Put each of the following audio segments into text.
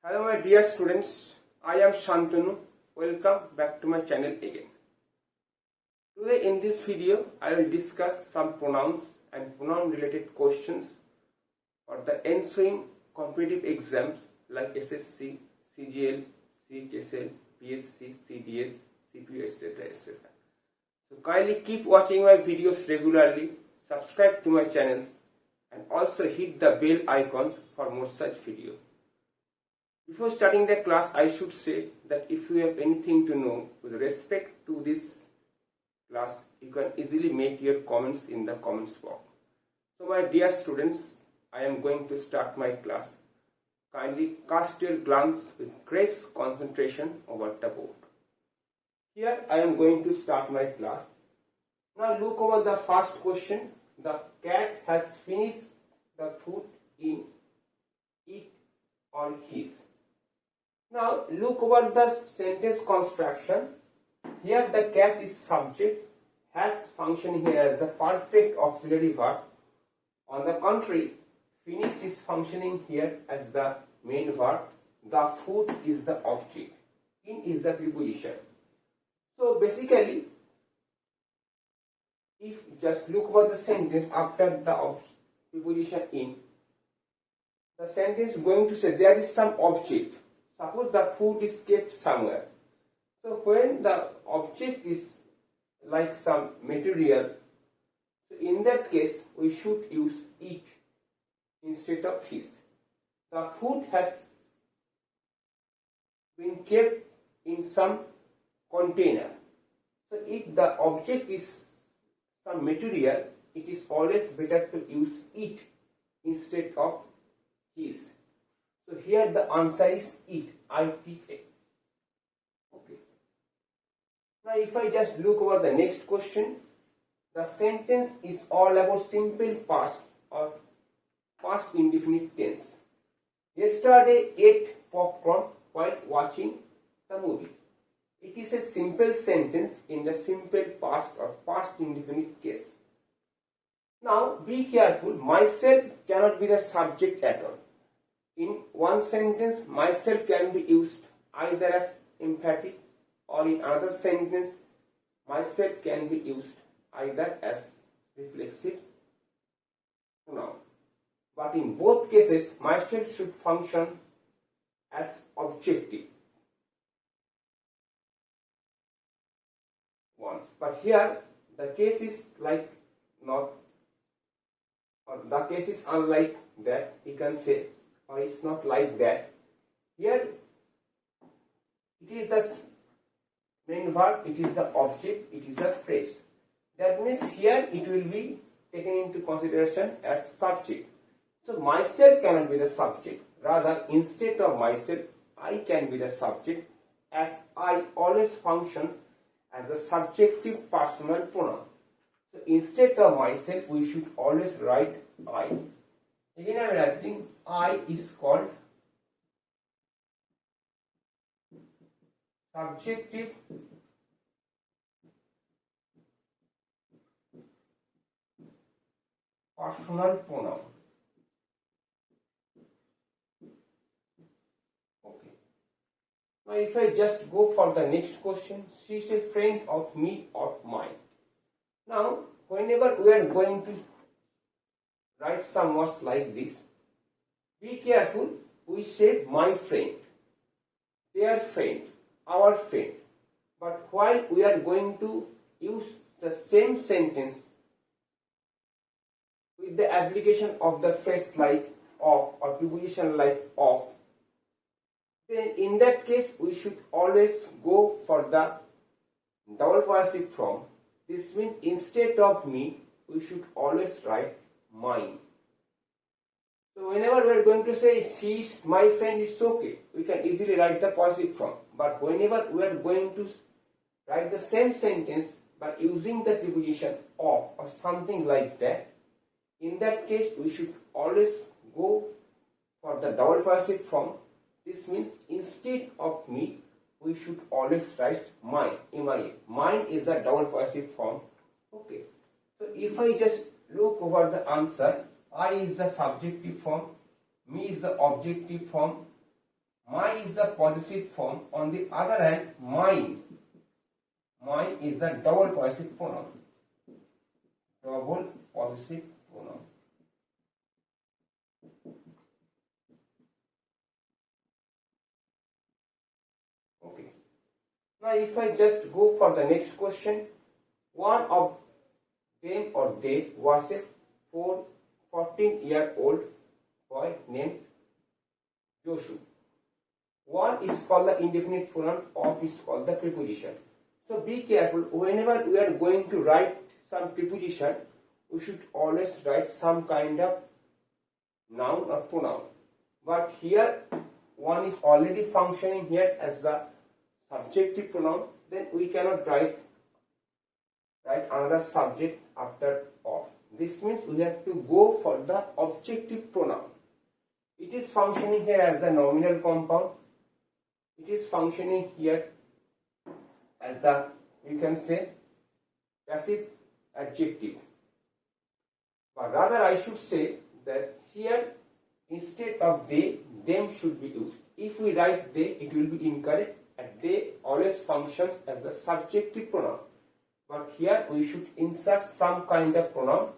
Hello my dear students, I am Shantanu. Welcome back to my channel again. Today in this video, I will discuss some pronouns and pronoun related questions for the ensuing competitive exams like SSC, CGL, CHSL, PSC, CDS, CPU, etc. etc. So kindly keep watching my videos regularly, subscribe to my channels and also hit the bell icons for more such videos. Before starting the class, I should say that if you have anything to know with respect to this class, you can easily make your comments in the comments box. So my dear students, I am going to start my class. Kindly cast your glance with great concentration over the board. Here I am going to start my class. Now look over the first question. The cat has finished the food in it or his. Now look over the sentence construction. Here the cat is subject, has function here as a perfect auxiliary verb. On the contrary, finished is functioning here as the main verb. The food is the object. In is the preposition. So basically, if just look over the sentence after the preposition in, the sentence is going to say there is some object. Suppose the food is kept somewhere. So when the object is like some material, so in that case we should use it instead of his. The food has been kept in some container. So if the object is some material, it is always better to use it instead of his. So here the answer is it, I-T-A. Okay. Now if I just look over the next question, the sentence is all about simple past or past indefinite tense. Yesterday ate popcorn while watching the movie. It is a simple sentence in the simple past or past indefinite case. Now be careful, myself cannot be the subject at all. In one sentence, myself can be used either as emphatic or in another sentence, myself can be used either as reflexive pronoun. But in both cases, myself should function as objective ones. But here, the case is like not, or the case is unlike that, you can say, or it's not like that. Here it is the main verb, it is the object, it is a phrase. That means here it will be taken into consideration as subject. So myself cannot be the subject. Rather, instead of myself, I can be the subject, as I always function as a subjective personal pronoun. So instead of myself, we should always write I. Again I am writing I is called subjective personal pronoun. Okay. Now if I just go for the next question, she is a friend of me or mine. Now whenever we are going to write some words like this, be careful, we say my friend, their friend, our friend. But while we are going to use the same sentence with the application of the phrase like of or preposition like of, then in that case we should always go for the double possessive form. This means instead of me, we should always write mine. So whenever we are going to say she is my friend, it's okay. We can easily write the possessive form. But whenever we are going to write the same sentence by using the preposition of or something like that, in that case we should always go for the double possessive form. This means instead of me, we should always write mine, M-I-A. Mine is a double possessive form. Okay. So if I just look over the answer, I is the subjective form, me is the objective form, My is the possessive form. On the other hand, mine. Mine is the double possessive pronoun. Double possessive pronoun. Okay. Now if I just go for the next question, one of them or they was a 14-year-old boy named Joshua. One is called the indefinite pronoun, of is called the preposition. So be careful, whenever we are going to write some preposition, we should always write some kind of noun or pronoun. But here one is already functioning here as the subjective pronoun, then we cannot write another subject after of. This means we have to go for the objective pronoun. It is functioning here as a nominal compound. It is functioning here as the, you can say, passive adjective. But rather I should say that here instead of they, them should be used. If we write they, it will be incorrect, and they always functions as the subjective pronoun. But here we should insert some kind of pronoun,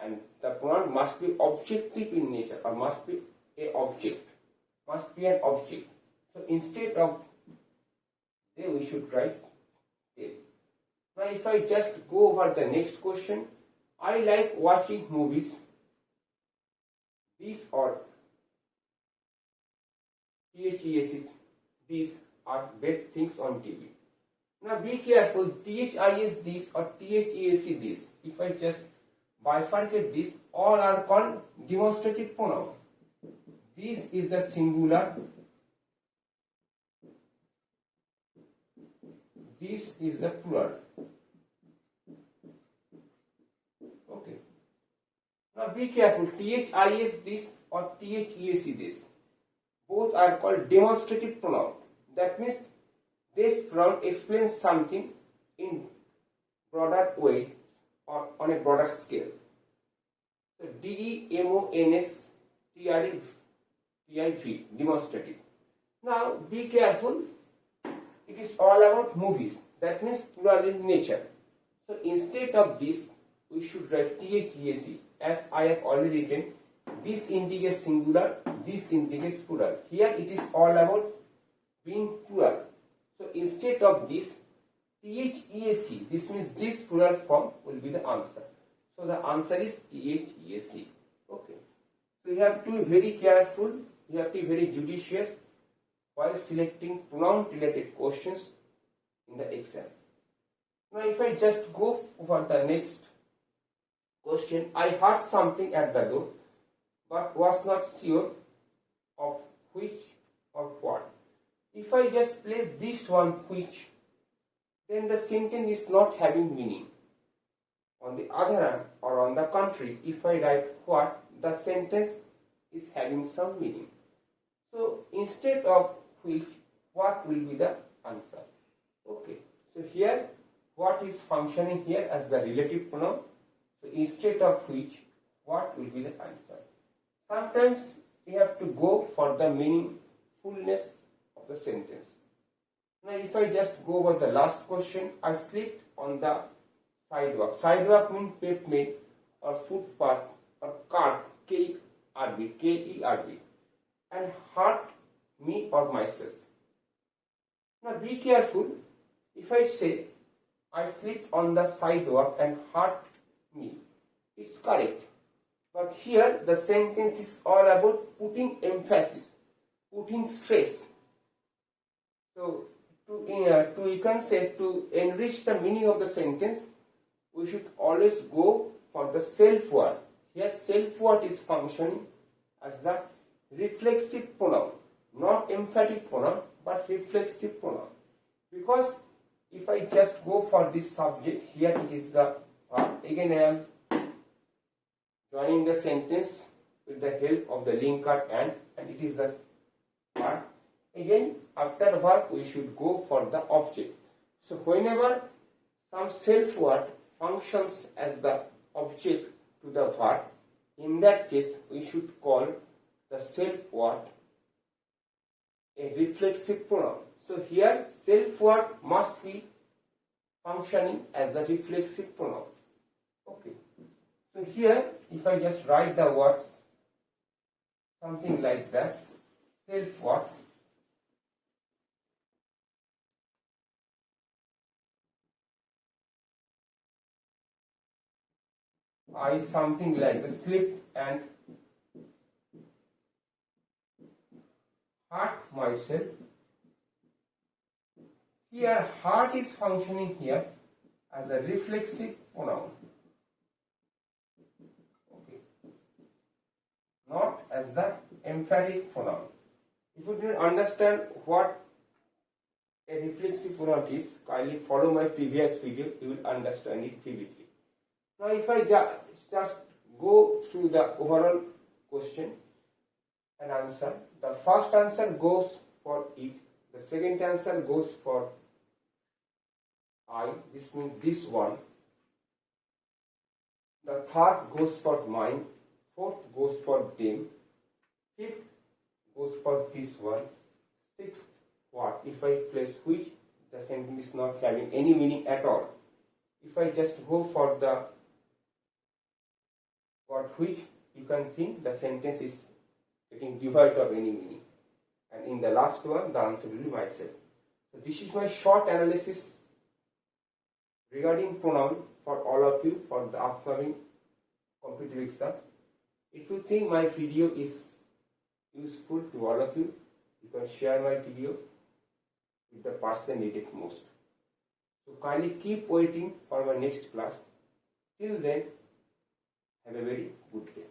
and the pronoun must be objective in nature, or must be an object. Must be an object. So instead of they, we should write they. Now if I just go over the next question, I like watching movies. These are THEAC. These are best things on TV. Now be careful, THIS this or THEAC this. If I just bifurcate this, all are called demonstrative pronoun. This is the singular. This is the plural. Okay. Now be careful, THIS this or THEAC this. Both are called demonstrative pronoun. That means this pronoun explains something in broader way or on a broader scale. So DEMONSTRIV, demonstrative. Now be careful, it is all about movies. That means plural in nature. So instead of this, we should write THEAC, as I have already written. This indicates singular, this indicates plural. Here it is all about being plural. So instead of this, THEAC, this means this plural form will be the answer. So the answer is THEAC. Okay. So you have to be very careful, you have to be very judicious while selecting pronoun related questions in the exam. Now if I just go for the next question, I heard something at the door but was not sure of which or what. If I just place this one which, then the sentence is not having meaning. On the other hand, or on the contrary, if I write what, the sentence is having some meaning. So instead of which, what will be the answer? Okay. So here, what is functioning here as the relative pronoun? So instead of which, what will be the answer? Sometimes we have to go for the meaningfulness of the sentence. Now if I just go over the last question, I slipped on the sidewalk. Sidewalk means pavement or footpath or cart, K-E-R-B, and hurt me or myself. Now be careful, if I say I slipped on the sidewalk and hurt me, it's correct. But here the sentence is all about putting emphasis, putting stress. So you can say to enrich the meaning of the sentence, we should always go for the self word. Here self word is functioning as the reflexive pronoun, not emphatic pronoun but reflexive pronoun. Because if I just go for this subject, here it is the verb. Again I am joining the sentence with the help of the linker and it is the verb. Again after verb we should go for the object. So whenever some self word functions as the object to the verb, in that case we should call the self word a reflexive pronoun. So here self word must be functioning as a reflexive pronoun. Okay. So here if I just write the words something like that, self word, I something like the sleep and hurt myself. Here heart is functioning here as a reflexive pronoun. Okay. Not as the emphatic pronoun. If you didn't understand what a reflexive pronoun is, kindly follow my previous video, you will understand it vividly. Now if I just go through the overall question and answer, the first answer goes for it, the second answer goes for I, this means this one, the third goes for mine, fourth goes for them, fifth goes for this one, sixth what, if I place which, the sentence is not having any meaning at all. If I just go for the word which, you can think the sentence is getting devoid of any meaning. And in the last one, the answer will be myself. So this is my short analysis regarding pronoun for all of you for the upcoming competitive exam. If you think my video is useful to all of you, you can share my video with the person needed most. So kindly keep waiting for my next class. Till then, have a very good day.